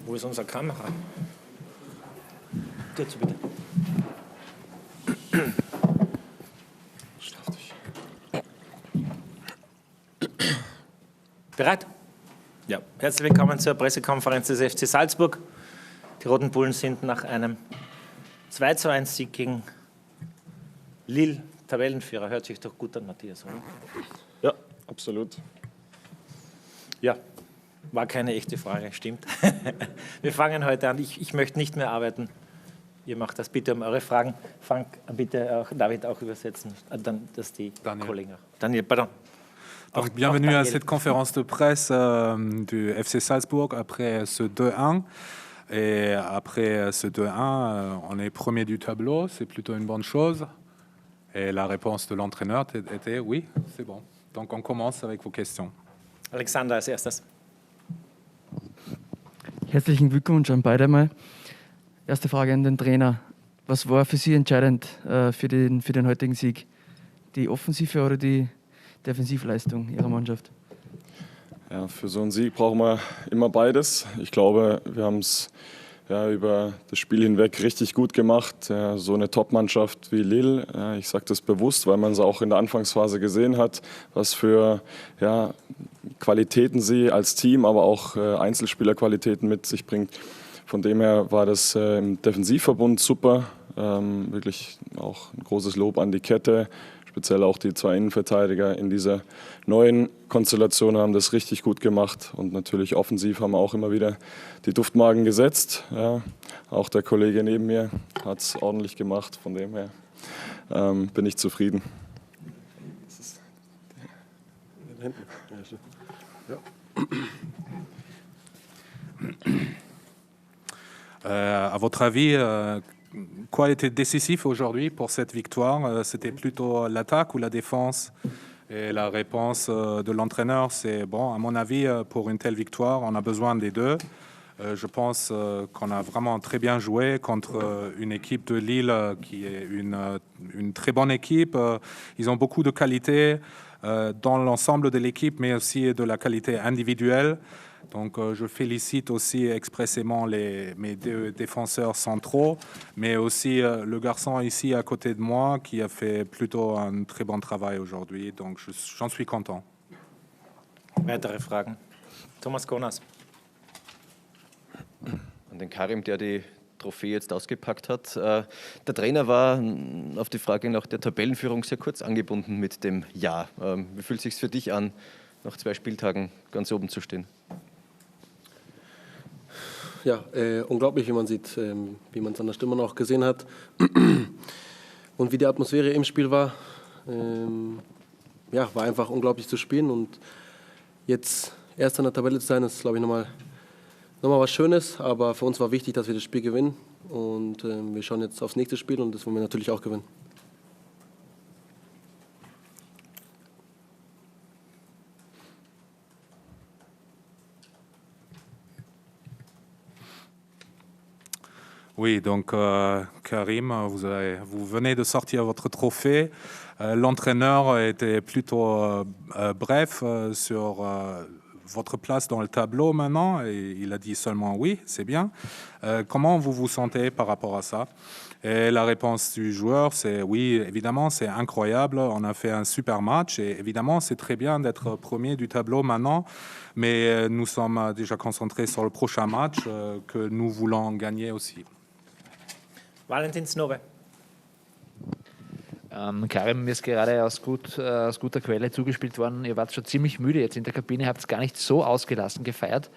Wo ist unsere Kamera? Dazu bitte. Schlaf dich. Bereit? Ja. Herzlich willkommen zur Pressekonferenz des FC Salzburg. Die Roten Bullen sind nach einem 2:1-Sieg gegen Lille Tabellenführer. Hört sich doch gut an, Matthias, oder? Ja, absolut. Ja, war keine echte Frage, stimmt. Wir fangen heute an. Ich möchte nicht mehr arbeiten. Ihr macht das bitte um eure Fragen. Frank, bitte auch, David auch übersetzen, dann, dass die Kollegen auch. Daniel, pardon. Donc, bienvenue à cette conférence de presse du FC Salzbourg après ce 2-1. Et après ce 2-1, on est premier du tableau, c'est plutôt une bonne chose. Et la réponse de l'entraîneur était oui, c'est bon. Donc on commence avec vos questions. Alexander als erstes. Herzlichen Glückwunsch an beide mal. Erste Frage an den Trainer. Was war für Sie entscheidend für den heutigen Sieg? Die Offensive oder die Defensivleistung Ihrer Mannschaft? Ja, für so einen Sieg brauchen wir immer beides. Ich glaube, wir haben es über das Spiel hinweg richtig gut gemacht. Ja, so eine Top-Mannschaft wie Lille, ich sage das bewusst, weil man es auch in der Anfangsphase gesehen hat, was für Qualitäten sie als Team, aber auch Einzelspielerqualitäten mit sich bringt. Von dem her war das im Defensivverbund super. Wirklich auch ein großes Lob an die Kette. Speziell auch die zwei Innenverteidiger in dieser neuen Konstellation haben das richtig gut gemacht. Und natürlich offensiv haben wir auch immer wieder die Duftmarken gesetzt. Ja, auch der Kollege neben mir hat es ordentlich gemacht. Von dem her bin ich zufrieden. À votre avis, quoi était décisif aujourd'hui pour cette victoire? C'était plutôt l'attaque ou la défense? Et la réponse de l'entraîneur, c'est bon, à mon avis, pour une telle victoire, on a besoin des deux. Je pense qu'on a vraiment très bien joué contre une équipe de Lille qui est une très bonne équipe. Ils ont beaucoup de qualité dans l'ensemble de l'équipe, mais aussi de la qualité individuelle. Donc je félicite aussi expressément mes deux défenseurs centraux, mais aussi le garçon ici à côté de moi qui a fait plutôt un très bon travail aujourd'hui. Donc j'en suis content. Weitere Fragen? Thomas Konas. An den Karim, der die Trophäe jetzt ausgepackt hat. Der Trainer war auf die Frage nach der Tabellenführung sehr kurz angebunden mit dem Ja. Wie fühlt es sich für dich an, nach 2 Spieltagen ganz oben zu stehen? Ja, unglaublich, wie man sieht, wie man es an der Stimme auch gesehen hat und wie die Atmosphäre im Spiel war. War einfach unglaublich zu spielen und jetzt erst in der Tabelle zu sein, ist, glaube ich, nochmal was Schönes, aber für uns war wichtig, dass wir das Spiel gewinnen und wir schauen jetzt aufs nächste Spiel und das wollen wir natürlich auch gewinnen. Oui, donc Karim, vous venez de sortir votre trophée. L'entraîneur était plutôt bref sur votre place dans le tableau maintenant. Et il a dit seulement oui, c'est bien. Comment vous vous sentez par rapport à ça? Et la réponse du joueur, c'est oui, évidemment, c'est incroyable. On a fait un super match et évidemment, c'est très bien d'être premier du tableau maintenant. Mais nous sommes déjà concentrés sur le prochain match que nous voulons gagner aussi. Valentin Snobe. Karim, mir ist gerade aus guter Quelle zugespielt worden, ihr wart schon ziemlich müde jetzt in der Kabine, habt es gar nicht so ausgelassen gefeiert,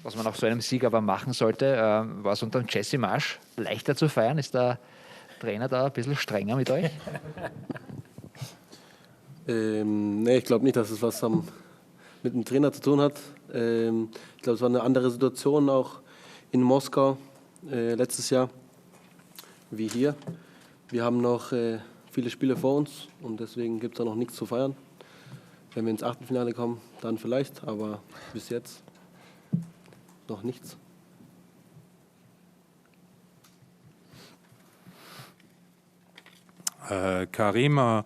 was man nach so einem Sieg aber machen sollte. War es unter Jesse Marsch leichter zu feiern? Ist der Trainer da ein bisschen strenger mit euch? Nee, ich glaube nicht, dass es was mit dem Trainer zu tun hat. Ich glaube, es war eine andere Situation auch in Moskau letztes Jahr wie hier. Wir haben noch viele Spiele vor uns und deswegen gibt es da noch nichts zu feiern. Wenn wir ins Achtelfinale kommen, dann vielleicht, aber bis jetzt noch nichts. Karim,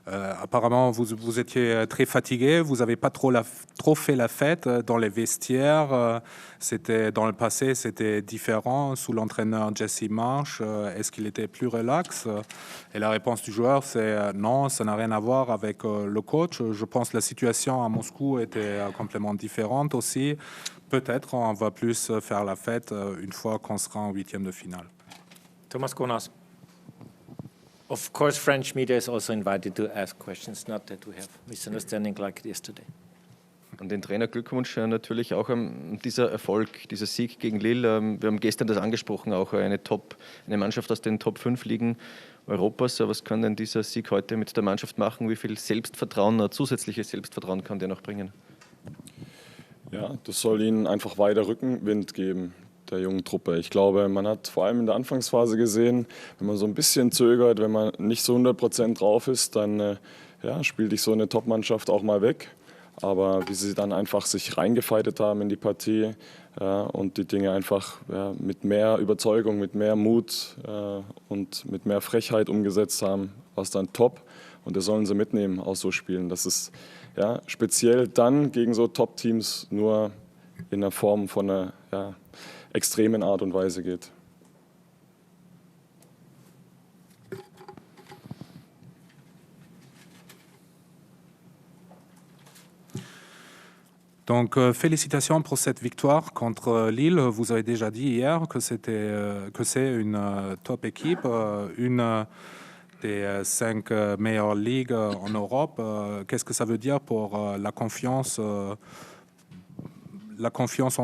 Apparemment, vous étiez très fatigué, vous n'avez pas trop fait la fête dans les vestiaires. Dans le passé, c'était différent sous l'entraîneur Jesse Marsch. Est-ce qu'il était plus relax? Et la réponse du joueur, c'est non, ça n'a rien à voir avec le coach. Je pense que la situation à Moscou était complètement différente aussi. Peut-être on va plus faire la fête une fois qu'on sera en huitième de finale. Thomas Konas. Of course, French media is also invited to ask questions, not that we have misunderstanding like yesterday. An den Trainer Glückwunsch natürlich auch dieser Erfolg, dieser Sieg gegen Lille. Wir haben gestern das angesprochen, auch eine Mannschaft aus den Top 5 Ligen Europas. Was kann denn dieser Sieg heute mit der Mannschaft machen? Wie viel Selbstvertrauen, zusätzliches Selbstvertrauen kann der noch bringen? Ja, das soll ihnen einfach weiter Rückenwind geben, der jungen Truppe. Ich glaube, man hat vor allem in der Anfangsphase gesehen, wenn man so ein bisschen zögert, wenn man nicht so 100% drauf ist, dann spielt dich so eine Top-Mannschaft auch mal weg. Aber wie sie dann einfach sich reingefeitet haben in die Partie und die Dinge einfach mit mehr Überzeugung, mit mehr Mut und mit mehr Frechheit umgesetzt haben, war es dann top. Und das sollen sie mitnehmen aus so Spielen. Das ist speziell dann gegen so Top-Teams nur in der Form von einer extremen Art und Weise geht. Donc, félicitations pour cette victoire contre Lille. Vous avez déjà dit hier que c'est une top équipe, une des 5 meilleures ligues en Europe. Qu'est-ce que ça veut dire pour la confiance en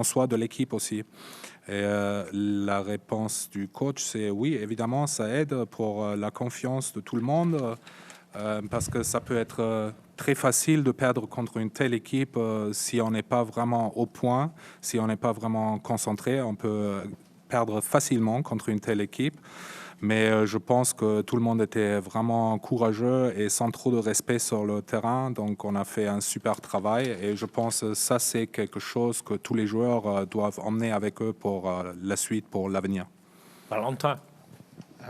soi de l'équipe aussi? Et la réponse du coach, c'est oui, évidemment, ça aide pour la confiance de tout le monde, parce que ça peut être très facile de perdre contre une telle équipe si on n'est pas vraiment au point, si on n'est pas vraiment concentré. On peut perdre facilement contre une telle équipe. Mais je pense que tout le monde était vraiment courageux et sans trop de respect sur le terrain. Donc, on a fait un super travail. Et je pense que ça, c'est quelque chose que tous les joueurs doivent emmener avec eux pour la suite, pour l'avenir. Valentin.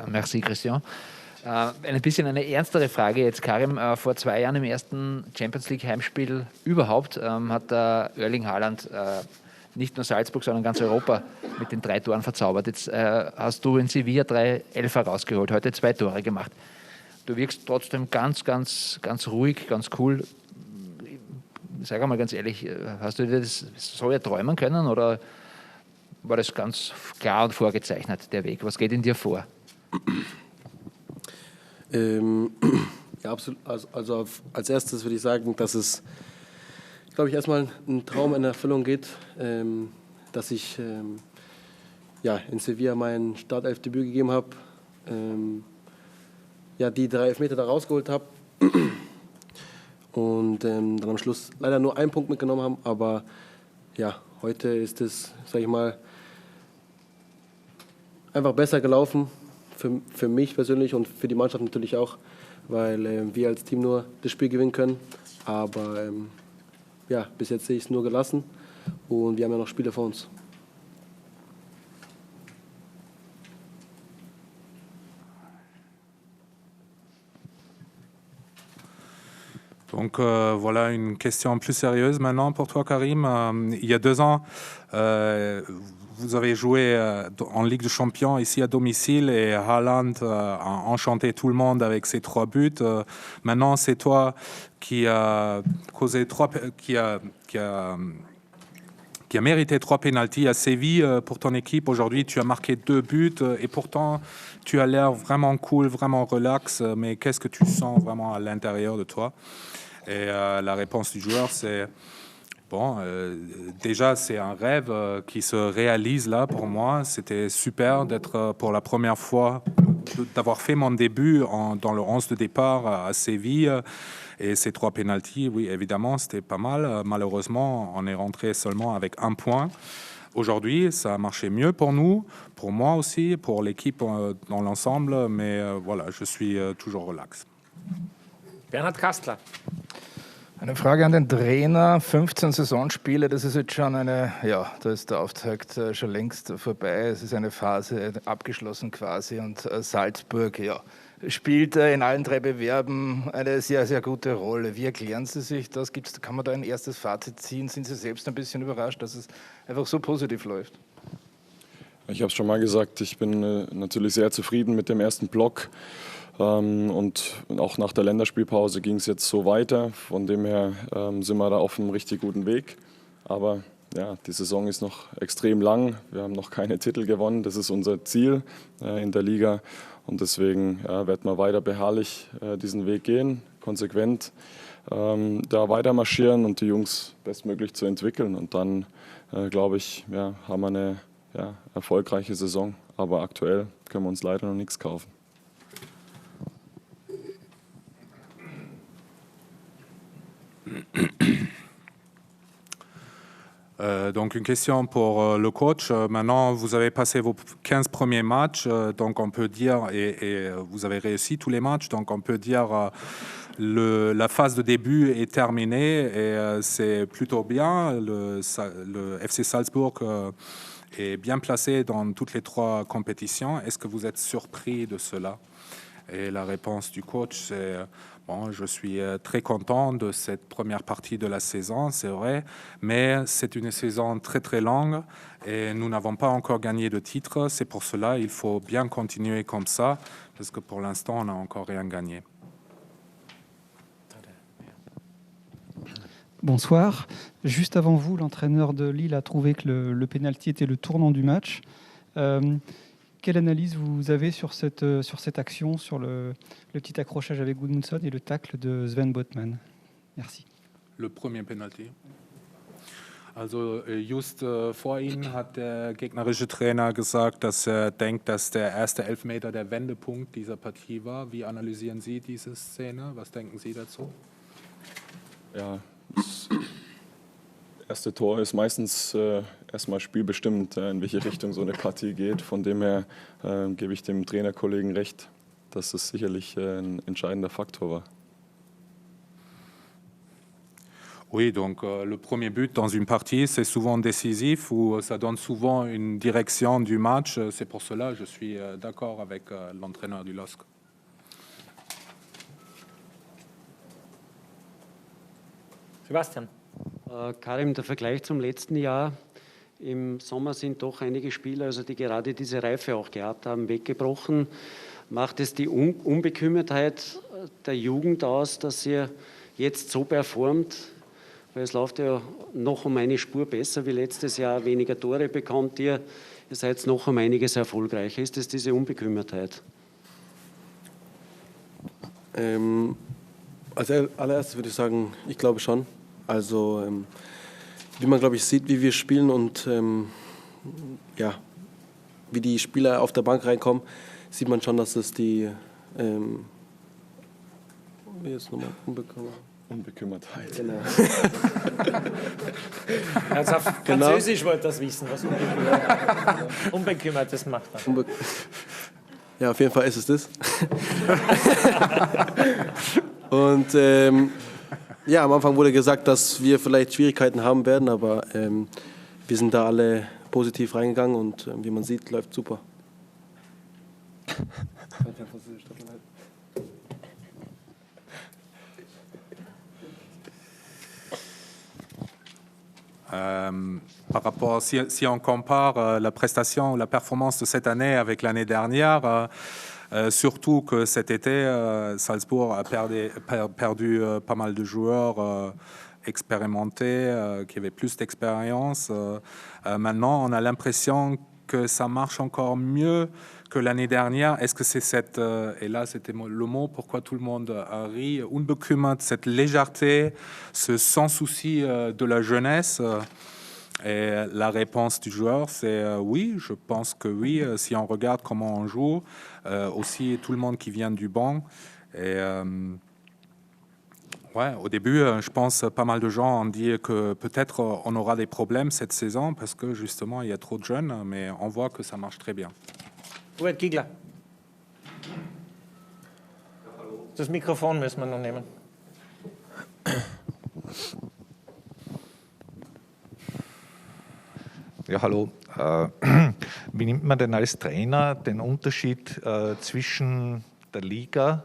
Merci, Christian. Ein bisschen eine ernstere Frage jetzt, Karim. Vor 2 Jahren im ersten Champions-League-Heimspiel überhaupt hat Erling Haaland nicht nur Salzburg, sondern ganz Europa mit den 3 Toren verzaubert. Jetzt hast du in Sevilla 3 Elfer rausgeholt, heute 2 Tore gemacht. Du wirkst trotzdem ganz ruhig, ganz cool. Sag einmal ganz ehrlich, hast du dir das so erträumen können oder war das ganz klar und vorgezeichnet, der Weg? Was geht in dir vor? Ja, absolut. Also als erstes würde ich sagen, dass es, glaube ich, erstmal ein Traum in Erfüllung geht, dass ich in Sevilla mein Startelfdebüt gegeben habe, die 3 Elfmeter da rausgeholt habe und dann am Schluss leider nur einen Punkt mitgenommen haben, aber ja, heute ist es, sage ich mal, einfach besser gelaufen für mich persönlich und für die Mannschaft natürlich auch, weil wir als Team nur das Spiel gewinnen können, aber bis jetzt sehe ich es nur gelassen und wir haben ja noch Spiele vor uns. Donc voilà une question plus sérieuse maintenant pour toi, Karim. Il y a 2 ans, vous avez joué en Ligue des Champions ici à domicile et Haaland a enchanté tout le monde avec ses 3 buts. Maintenant, c'est toi qui a causé qui a mérité 3 pénaltys à Séville pour ton équipe. Aujourd'hui, tu as marqué 2 buts et pourtant, tu as l'air vraiment cool, vraiment relax. Mais qu'est-ce que tu sens vraiment à l'intérieur de toi? Et la réponse du joueur, c'est bon, déjà, c'est un rêve qui se réalise là pour moi. C'était super d'être pour la première fois, d'avoir fait mon début dans le 11 de départ à Séville. Et ces 3 pénaltys, oui, évidemment, c'était pas mal. Malheureusement, on est rentré seulement avec 1 point. Aujourd'hui, ça a marché mieux pour nous, pour moi aussi, pour l'équipe dans l'ensemble. Mais voilà, je suis toujours relax. Bernhard Kastler. Eine Frage an den Trainer. 15 Saisonspiele, das ist jetzt schon da ist der Auftakt schon längst vorbei. Es ist eine Phase abgeschlossen quasi und Salzburg, spielt in allen 3 Bewerben eine sehr, sehr gute Rolle. Wie erklären Sie sich das? Kann man da ein erstes Fazit ziehen? Sind Sie selbst ein bisschen überrascht, dass es einfach so positiv läuft? Ich habe es schon mal gesagt, ich bin natürlich sehr zufrieden mit dem ersten Block. Und auch nach der Länderspielpause ging es jetzt so weiter. Von dem her sind wir da auf einem richtig guten Weg. Aber ja, die Saison ist noch extrem lang. Wir haben noch keine Titel gewonnen. Das ist unser Ziel in der Liga. Und deswegen werden wir weiter beharrlich diesen Weg gehen, konsequent da weiter marschieren und die Jungs bestmöglich zu entwickeln. Und dann, glaube ich, haben wir eine erfolgreiche Saison. Aber aktuell können wir uns leider noch nichts kaufen. Donc une question pour le coach. Maintenant, vous avez passé vos 15 premiers matchs, donc on peut dire, et vous avez réussi tous les matchs, donc on peut dire la phase de début est terminée et c'est plutôt bien. Le FC Salzbourg est bien placé dans toutes les 3 compétitions. Est-ce que vous êtes surpris de cela? Et la réponse du coach, c'est bon, je suis très content de cette première partie de la saison, c'est vrai, mais c'est une saison très très longue et nous n'avons pas encore gagné de titre. C'est pour cela qu'il faut bien continuer comme ça, parce que pour l'instant, on n'a encore rien gagné. Bonsoir. Juste avant vous, l'entraîneur de Lille a trouvé que le pénalty était le tournant du match. Quelle analyse vous avez sur cette action, sur le petit accrochage avec Gudmundsson et le tacle de Sven Botman? Merci. Le premier Penalty. Also just vor Ihnen hat der gegnerische Trainer gesagt, dass er denkt, dass der erste Elfmeter der Wendepunkt dieser Partie war. Wie analysieren Sie diese Szene? Was denken Sie dazu? Ja, das erste Tor ist meistens erstmal spielbestimmt, in welche Richtung so eine Partie geht. Von dem her gebe ich dem Trainerkollegen recht, dass es sicherlich ein entscheidender Faktor war. Oui, donc le premier but dans une partie, c'est souvent décisif ou ça donne souvent une direction du match. C'est pour cela que je suis d'accord avec l'entraîneur du LOSC. Sebastian. Karim, der Vergleich zum letzten Jahr. Im Sommer sind doch einige Spieler, also die gerade diese Reife auch gehabt haben, weggebrochen. Macht es die Unbekümmertheit der Jugend aus, dass ihr jetzt so performt? Weil es läuft ja noch um eine Spur besser wie letztes Jahr, weniger Tore bekommt ihr. Ihr seid noch um einiges erfolgreicher. Ist es diese Unbekümmertheit? Als allererstes würde ich sagen, ich glaube schon. Also wie man, glaube ich, sieht, wie wir spielen und wie die Spieler auf der Bank reinkommen, sieht man schon, dass es die wie jetzt nochmal Unbekümmertheit. Genau. Also auf Französisch wollte das wissen, was Unbekümmertes macht. Ja, auf jeden Fall ist es das. Und am Anfang wurde gesagt, dass wir vielleicht Schwierigkeiten haben werden, aber wir sind da alle positiv reingegangen und wie man sieht, läuft super. Par rapport, si on compare la prestation ou la performance de cette année avec l'année dernière, surtout que cet été, Salzbourg a perdu pas mal de joueurs expérimentés, qui avaient plus d'expérience. Maintenant, on a l'impression que ça marche encore mieux que l'année dernière. Est-ce que c'est cette, et là c'était le mot, pourquoi tout le monde rit, unbekümmert, cette légèreté, ce sans souci de la jeunesse? Et la réponse du joueur, c'est oui, je pense que oui, si on regarde comment on joue, aussi tout le monde qui vient du banc. Et ouais, au début, je pense pas mal de gens ont dit que peut-être on aura des problèmes cette saison parce que justement il y a trop de jeunes, mais on voit que ça marche très bien. Robert Giegler. Das Mikrofon müssen wir noch nehmen. Ja, hallo. Wie nimmt man denn als Trainer den Unterschied zwischen der Liga,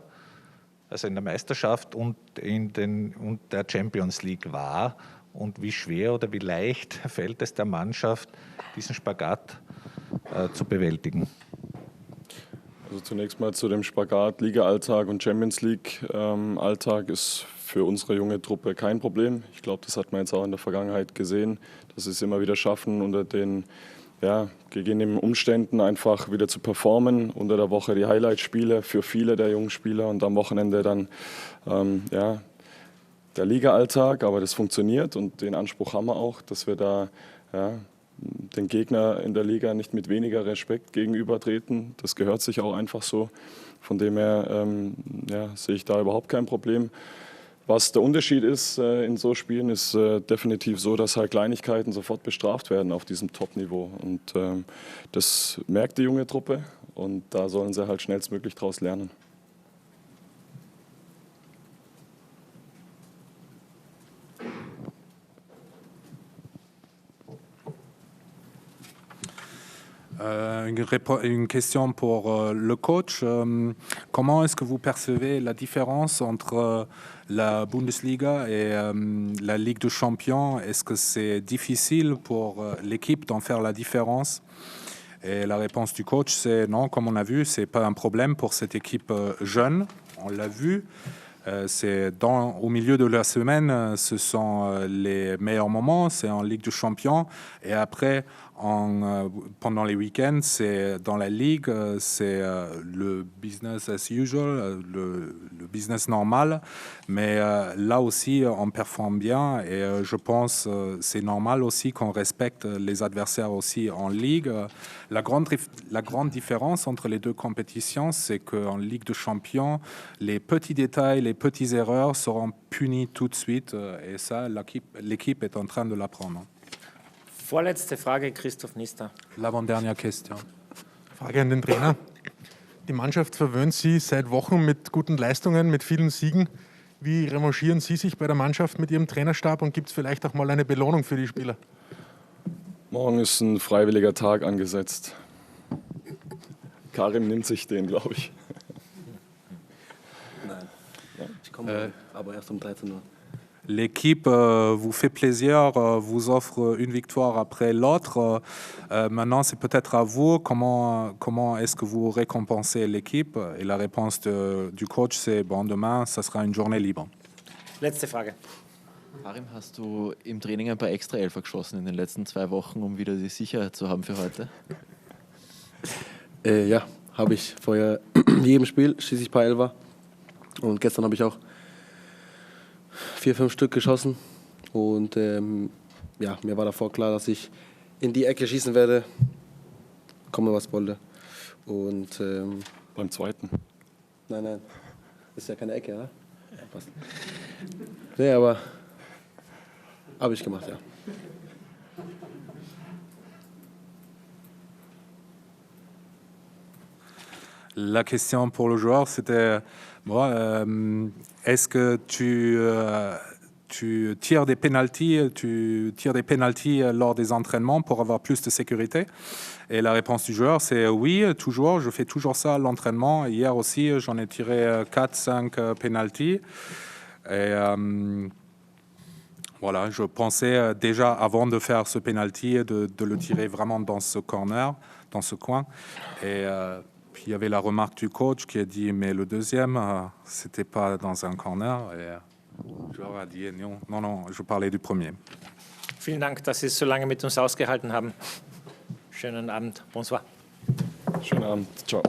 also in der Meisterschaft und der Champions League war? Und wie schwer oder wie leicht fällt es der Mannschaft, diesen Spagat zu bewältigen? Also zunächst mal zu dem Spagat Liga-Alltag und Champions League-Alltag ist für unsere junge Truppe kein Problem. Ich glaube, das hat man jetzt auch in der Vergangenheit gesehen, dass sie es immer wieder schaffen, unter den gegebenen Umständen einfach wieder zu performen. Unter der Woche die Highlight-Spiele für viele der jungen Spieler und am Wochenende dann der Liga-Alltag. Aber das funktioniert und den Anspruch haben wir auch, dass wir da den Gegner in der Liga nicht mit weniger Respekt gegenübertreten. Das gehört sich auch einfach so. Von dem her sehe ich da überhaupt kein Problem. Was der Unterschied ist in so Spielen, ist definitiv so, dass halt Kleinigkeiten sofort bestraft werden auf diesem Top-Niveau. Und das merkt die junge Truppe und da sollen sie halt schnellstmöglich daraus lernen. Une question pour le coach. Comment est-ce que vous percevez la différence entre la Bundesliga et la Ligue des Champions? Est-ce que c'est difficile pour l'équipe d'en faire la différence? Et la réponse du coach, c'est non, comme on a vu, c'est pas un problème pour cette équipe jeune. On l'a vu. C'est au milieu de la semaine, ce sont les meilleurs moments, c'est en Ligue des Champions. Et après, pendant les week-ends, c'est dans la Ligue, c'est le business as usual, le business normal. Mais là aussi, on performe bien et je pense c'est normal aussi qu'on respecte les adversaires aussi en Ligue. La grande différence entre les deux compétitions, c'est qu'en Ligue des Champions, les petits détails, les petites erreurs seront punis tout de suite et ça, l'équipe est en train de l'apprendre. Vorletzte Frage, Christoph Nister. L'avant-dernière question. Frage an den Trainer. Die Mannschaft verwöhnt Sie seit Wochen mit guten Leistungen, mit vielen Siegen. Wie revanchieren Sie sich bei der Mannschaft mit Ihrem Trainerstab und gibt es vielleicht auch mal eine Belohnung für die Spieler? Morgen ist ein freiwilliger Tag angesetzt. Karim nimmt sich den, glaube ich. Nein, ich komme aber erst um 13 Uhr. L'équipe vous fait plaisir, vous offre une victoire après l'autre. Maintenant, c'est peut-être à vous. Comment est-ce que vous récompensez l'équipe? Et la réponse du coach, c'est bon, demain, ça sera une journée libre. Letzte Frage. Karim, hast du im Training ein paar Extra-Elfer geschossen in den letzten 2 Wochen, um wieder die Sicherheit zu haben für heute? Ja, habe ich. Vor jedem Spiel schieße ich ein paar Elfer. Und gestern habe ich auch 4-5 Stück geschossen und mir war davor klar, dass ich in die Ecke schießen werde, komme was wolle. Und beim zweiten? Nein, ist ja keine Ecke, oder? Ja, passt. Nee, aber habe ich gemacht, ja. La question pour le joueur, c'était est-ce que tu tires des pénaltys lors des entraînements pour avoir plus de sécurité? Et la réponse du joueur, c'est oui, toujours. Je fais toujours ça à l'entraînement. Hier aussi, j'en ai tiré 4-5 pénaltys. Et voilà, je pensais déjà avant de faire ce pénalty de le tirer vraiment dans ce corner, dans ce coin. Et puis il y avait la remarque du coach qui a dit mais le deuxième, c'était pas dans un corner. Et le joueur a dit non, je parlais du premier. Vielen Dank, dass Sie es so lange mit uns ausgehalten haben. Schönen Abend. Bonsoir. Schönen Abend. Ciao.